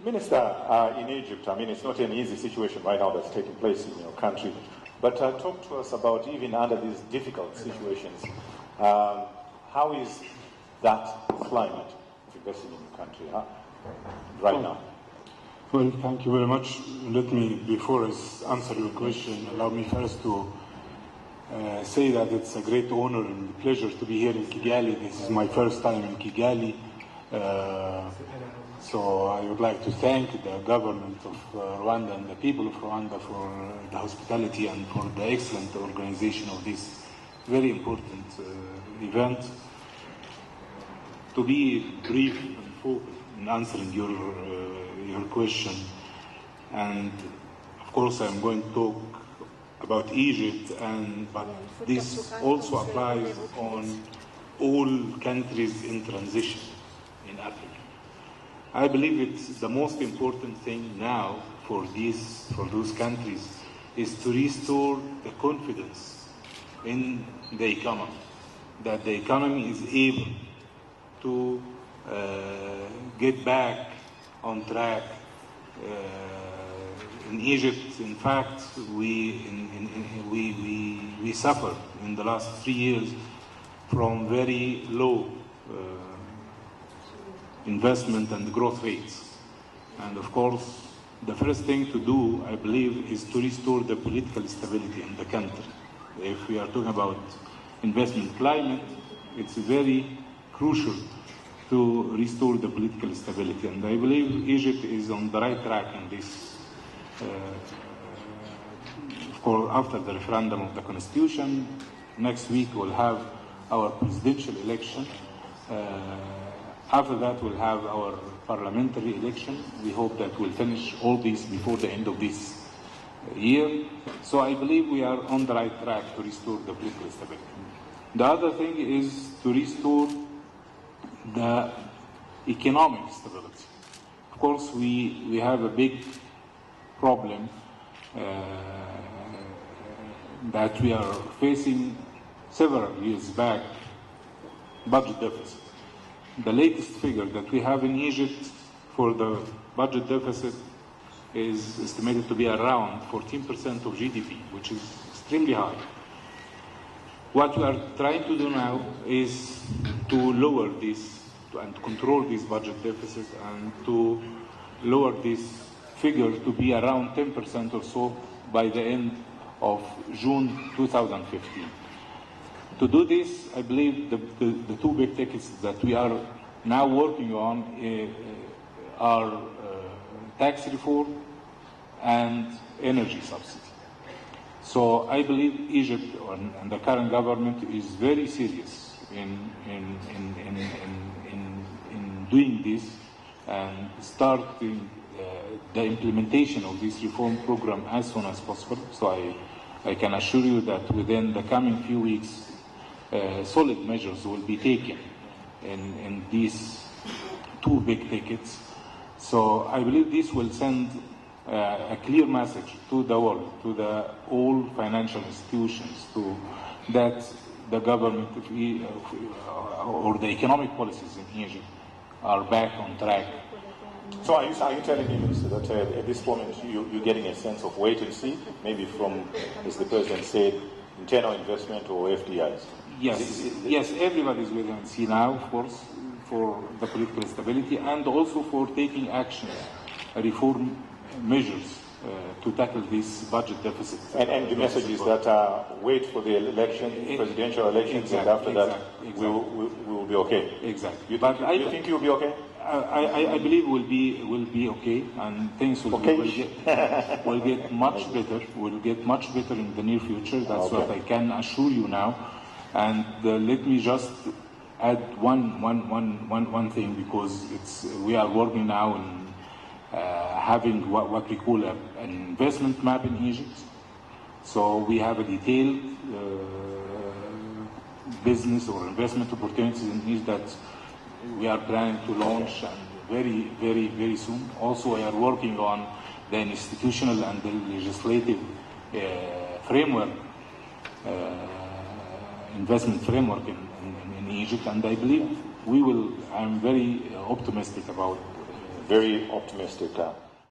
Minister, in Egypt, I mean, it's not an easy situation right now that's taking place in your country, but talk to us about, even under these difficult situations, how is that climate of investing in your country right now? Well, thank you very much. Let me, before I answer your question, allow me first to say that it's a great honor and pleasure to be here in Kigali. This is my first time in Kigali. So I would like to thank the government of Rwanda and the people of Rwanda for the hospitality and for the excellent organization of this very important event. To be brief and focused in answering your question, and of course I'm going to talk about Egypt, but this also applies on all countries in transition in Africa. I believe it's the most important thing now for those countries is to restore the confidence in the economy, that the economy is able to get back on track. In Egypt, in fact, we suffered in the last 3 years from very low investment and growth rates. And of course, the first thing to do, I believe, is to restore the political stability in the country. If we are talking about investment climate, it's very crucial to restore the political stability. And I believe Egypt is on the right track in this. Of course, after the referendum of the constitution, next week we'll have our presidential election. After that, we'll have our parliamentary election. We hope that we'll finish all this before the end of this year. So I believe we are on the right track to restore the political stability. The other thing is to restore the economic stability. Of course, we have a big problem that we are facing several years back, budget deficit. The latest figure that we have in Egypt for the budget deficit is estimated to be around 14% of GDP, which is extremely high. What we are trying to do now is to lower this and control this budget deficit and to lower this figure to be around 10% or so by the end of June 2015. To do this, I believe the two big tickets that we are now working on are tax reform and energy subsidy. So I believe Egypt and the current government is very serious in doing this and starting the implementation of this reform program as soon as possible. So I can assure you that within the coming few weeks, solid measures will be taken in these two big tickets. So I believe this will send a clear message to the world, to all financial institutions, that the government or the economic policies in Egypt are back on track. So are you telling me, Minister, that at this moment you're getting a sense of wait and see, maybe from, as the President said, internal investment or FDIs? Yes, everybody is waiting and see now, of course, for the political stability and also for taking actions, reform measures to tackle this budget deficit. And the message is that wait for the election, presidential elections, and after that we will be okay. Exactly. You think you'll be okay? I believe we'll be okay, and things will get much better. Will get much better in the near future. That's what I can assure you now. And let me just add one thing, because we are working now on having what we call an investment map in Egypt. So we have a detailed business or investment opportunities in Egypt that we are planning to launch very soon. Also, we are working on the institutional and the legislative framework, investment framework in Egypt, and I believe I'm very optimistic about very optimistic